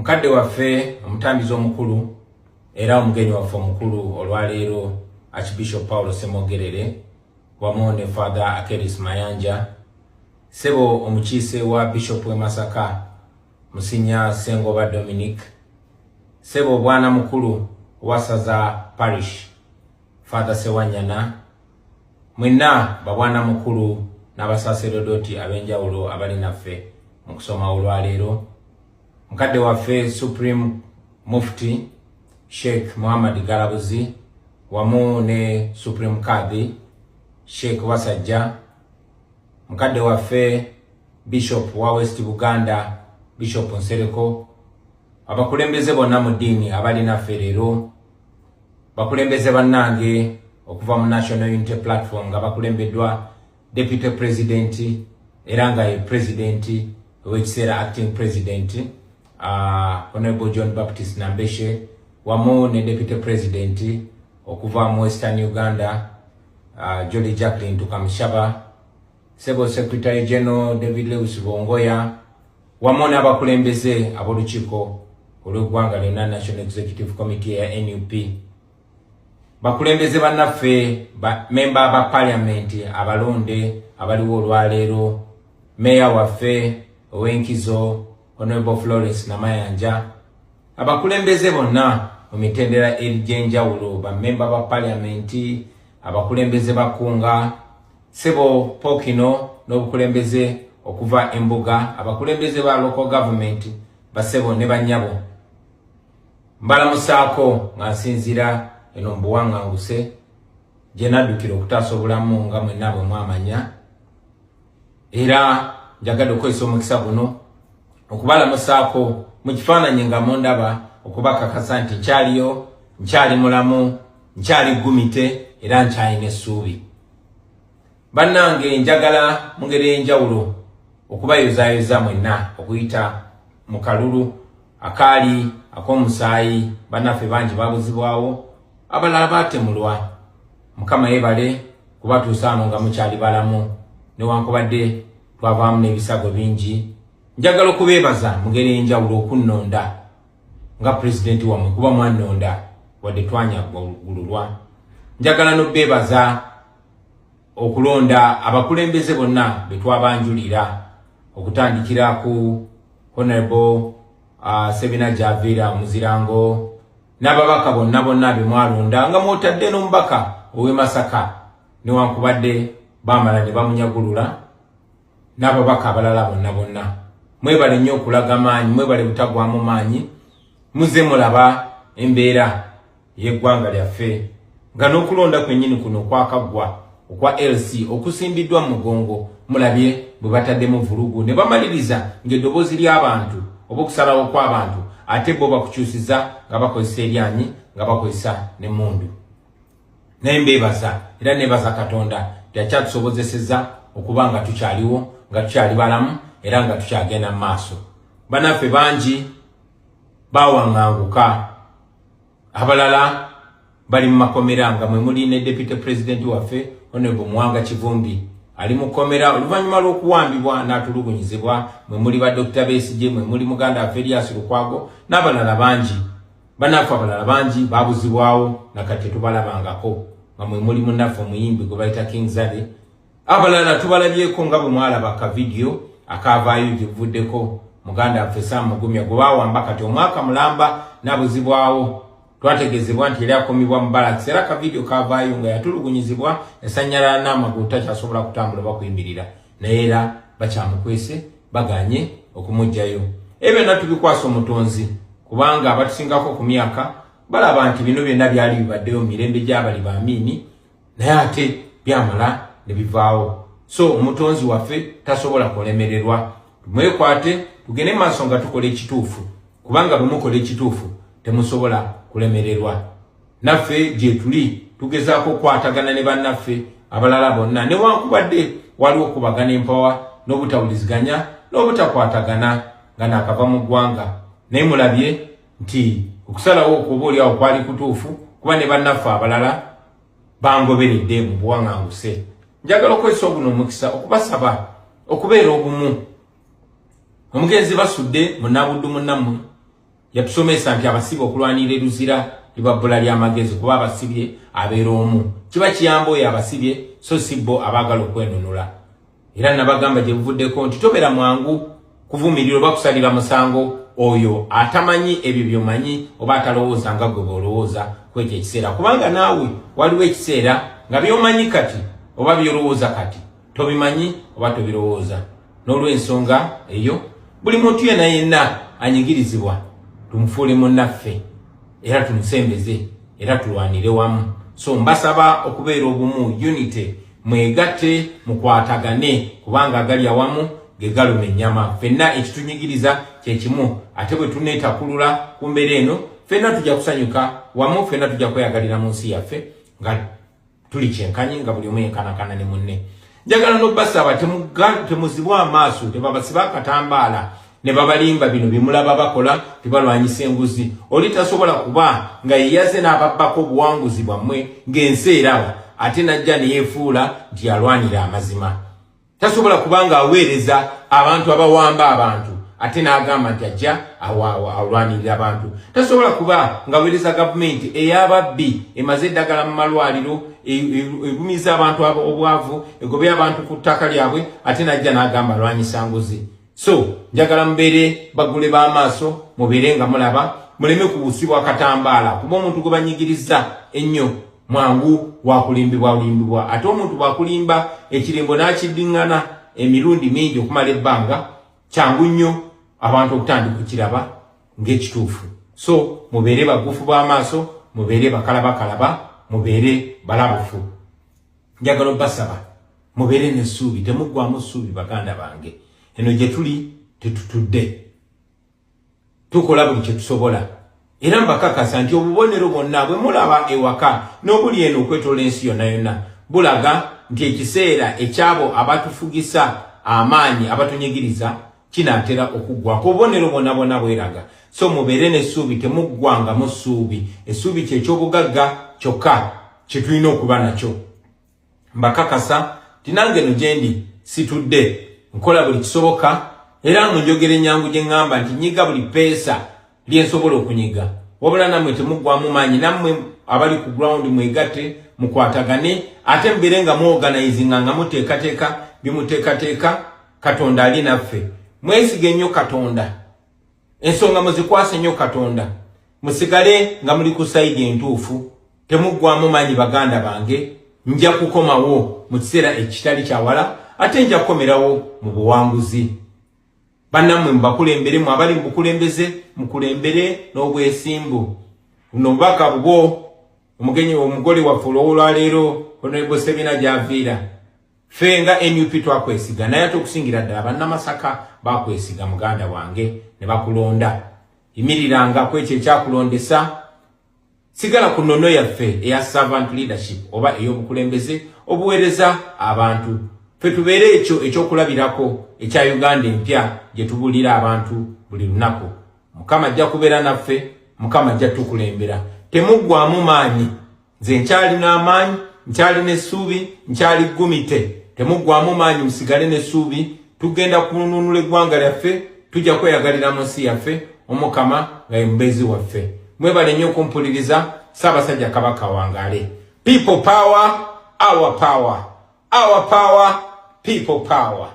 Mukadde waffe omutambizi omukulu era omugenyi waffe omukulu olwaleero Archbishop Paulo Semogerere wamu ne Father Akeris Mayanja sebo omukiise wa Bishop we Masaka Musinya Sengoba Dominic sebo bwana mukulu wasaza parish Father Sewanyana mwenna babwana mukulu n'abasaserdoti abenjawulo abali naffe mu kusoma olwaleero mukadde waffe Supreme Mufti Sheikh Muhammad Galabuzi wamu ne Supreme Kadhi Sheikh Wasajja mukadde waffe Bishop wa West Buganda Bishop Nsereko abakulembeze bonna mu ddiini abali naffe leero bakulembeze bannange okuva mu National Unity Platform nga bakulembeddwa Deputy President era nga ye President w'ekiseera Acting President Honorable John Baptist Nambeshe wamu ne Deputy President okuva mu Western Uganda Jolly Jacqueline Tukamshaba Sebo Secretary General David Lewis Bongoya wamu n'abakulembeze ab'olukiiko olw'eggwanga lyonna National Executive Committee ya NUP bakulembeze bannaffe member aba parliament abalonde abaliwo olwaleero Mayor waffe ow'enkizo Honorable Florence Namayanja abakulembeze bonna mu mitendera egy'enjawulo ba member ba parliament abakulembeze bakunga sebo Pokino n'obukulembeze okuva embuga abakulembeze ba local government basebo ne banyabo mbalamusaako nga nsinzira eno mbuwanganguse gye naddukira okutaasa obulamu nga mwenna bwe mwamanya era njagadde okukozesa omukisa guno okubalamusaako mu kifaananyi nga mundaba okubakakasa nti nkyaliyo nkyali mulamu nkyali gumite era nkyalina essuubi bannange njagala mu ngeri ey'enjawulo okubayozaayoza mwenna okuyita mu kalulu akaali ak'omusaayi bannaffe bangi babuzibwawo abalala baatemulwa mukama yebale kubatuusa ano nga mukyali balamu newankubadde twavaamu n'ebisago bingi njagala okubeebaza mu ngeri ey'enjawulo okunnonda nga pulezidenti wammwe kuba mwannonda wadde twanyagululwa njagala n'obeebaza okulonda abakulembeze bonna be twabanjulira okutandikira ku Honorable Sebina Javira Muzirango n'ababaka bonna be mwalonda nga mwotadde n'omubaka ow'e Masaka newankubadde baamala ne bamunyagulula n'ababaka abalala bonna mwebale nnyo okulaga maanyi mwebale butagwamu maanyi muze mulaba embeera y'eggwanga lyaffe nga n'okulonda kwennyini kuno kwakaggwa okwa LC okusimbiddwa mu mugongo mulabye bwe bataddemu vulugu ne bamaliriza ng'eddoboozi ly'abantu oba okusalawo kw'abantu ate bo bakukyusiza nga bakozesa eryanyi nga bakozesa n'emmundu naye mbeebaza era neebaza Katonda yakyatusobozeseza okuba nga tukyaliwo nga tukyali balamu era nga tukyagenda mu maaso bannaffe bangi bawaŋŋanguka abalala bali mu makomera nga mwe muli ne Deputy President waffe Honorable Mwanga Kivumbi ali mu komera oluvannyuma lw'okuwambibwa n'atulugunyizibwa mwe muli ba Dr. Besigye mwe muli Muganda Ferias Lukwago n'abalala bangi bannaffe abalala bangi babuzibwawo nakati tubalabangako nga mwe muli munnaffe omuyimbi gwe bayita King Zale abalala tubalabyeko nga bwe mwalaba ka video akaavaayo givuddeko Muganda waffe Sam Mugumya gwe baawamba kati omwaka mulamba n'abuzibwawo twategezebwa nti yali akomibwa mu barracks era ka video kaavaayo nga yatulugunyizibwa esanyala n'amagulu takyasobola kutambula bakuyimirira naye era bakyamukwese baganye okumuggyayo ebyo byonna tubikwasa omutonzi kubanga abatusingako ku myaka balaba nti bino byonna byali bibaddeyo mu mirembe gy'abali baamiini naye ate byamala ne bivaawo so omutonzi waffe tasobola kulemererwa mwekwate tugende maaso nga tukola ekituufu kubanga bwe mukola ekituufu temusobola kulemererwa naffe gye tuli tugezaako okukwatagana ne bannaffe abalala bonna newankubadde waliwo okubagana empawa n'obutawuliziganya n'obutakwatagana nga naakava mu ggwanga naye mulabye nti okusalawo okuba oliawo kwali kutuufu kuba ne bannaffe abalala bangoberedde mu buwaŋŋanguse njagala okwesa oguno omukisa okubasaba okubeera obumu omugenzi basudde munabuddu munnammwe yatusomesa nti abasibe okulwanira eruzira libabbula ly'amagezi kuba abasibye abeera omu kiba kiyamba oyo abasibye so sibbo abaagala okwenunula era nabagamba gye buvuddeko nti tobeera mwangu kuvumirira oba kusalira musango oyo atamanyi ebyo byomanyi oba atalowooza nga gwe bw'olowooza kwekyo ekiseera kubanga naawe waliwo ekiseera nga byomanyi kati oba byolowooza kati tobimanyi oba tobirowooza n'olw'ensonga eyo buli muntu yenna anyigirizibwa tumufuule munnaffe era tumusembeze era tulwanire wamu so mbasaba okubeera obumu unity mwegatte mukwatagane kubanga agali awamu gegaluma ennyama ffenna ekitunyigiriza kye kimu ate bwe tuneetakulula ku mbeera eno ffenna tujja kusanyuka wamu ffenna tujja kweyagalira mu nsi yaffe nga tuli kyenkanyi nga buli omu yenkanakana ne munne njagala n'obbasaba temuzibwa amaaso tebabasiba akatambaala ne babalimba bino bimulaba bakola tebalwanyisa enguzi oli tasobola kuba nga yeyaze n'ababbako obuwanguzi bwammwe ng'ensi eraba ate najja ne yeefuula nti alwanira amazima tasobola kuba nga aweereza abantu abawamba abantu ate n'agamba nti ajja alwanirira abantu tasobola kuba nga aweereza gavumenti ey'ababbi emaze eddagala mu malwaliro egumiza abantu obwavu egobya abantu ku ttaka lyabwe ate najja n'agamba alwanyisa nguzi so njagala mubeere bagule b'amaaso mubeere nga mulaba muleme kubusibwa akatambaala kuba omuntu gwe banyigiriza ennyo mwangu wakulimbibwa ate omuntu bwakulimba ekirimbo n'akiddiŋŋana emirundi mingi okumala ebbanga kyangu nnyo abantu okutandika okukiraba ng'ekituufu so mubeere bagufu b'amaaso mubeere bakalabakalaba mubeere balabufu njagala obbasaba mubeere n'essuubi temuggwamu ssuubi baganda bange eno gye tuli tetutudde tukola buli kye tusobola era mbakakasa nti obubonero bwonna bwe mulaba ewaka n'obuli eno okwetoola ensi yonna bulaga nti ekiseera ekyabo abatufugisa amaanyi abatunyigiriza kinaatera okuggwako obubonero bwonna bweraga so mubeere n'essuubi temuggwangamu ssuubi essuubi kyekyobugagga kyokka kye tulina okuba nakyo mbakakasa tinange eno gye ndi situdde nkola buli kisoboka era munjogere ennyangu gye ŋŋamba nti nyiga buli peesa lyensobola okunyiga wabula nammwe temuggwamu maanyi nammwe abali ku ground mwegatte mukwatagane ate mubeere nga muorganizinga nga muteekateeka bimuteekateeka katonda ali naffe mwesige nnyo katonda ensonga muzikwase nnyo katonda musigale nga muli ku sayidi entuufu temuggwamu maanyi baganda bange nja kukomawo mu kiseera ekitali kyawala ate nja kukomerawo mu buwanguzi bannammwe mubakulemberemu abali mu bukulembeze mukulembere n'obwesimbu buno bubaka bubwo omugenyi omugole waffe olwaleero Honorable Sebina gy'aviira ffe nga NUP twakwesiga naye ate okusingira ddala bannamasaka bakwesiga muganda wange ne bakulonda yimiriranga ku ekyo ekyakulondesa sigala ku nnono yaffe eya servant leadership oba ey'obukulembeze obuweereza abantu ffe tubeere ekyo ekyokulabirako ekya Uganda empya gye tubulira abantu buli lunaku mukama ajja kubeera naffe mukama ajja tukulembera temuggwamu maanyi nze nkyali n'amaanyi nkyali n'essuubi nkyali ggumite temuggwamu maanyi musigale n'essuubi tugenda kununula eggwanga lyaffe tujja kweyagalira mu nsi yaffe omukama nga ye mubeezi waffe mwebale nnyo okumpuliriza Ssaabasajja Kabaka wangaale people power our power people power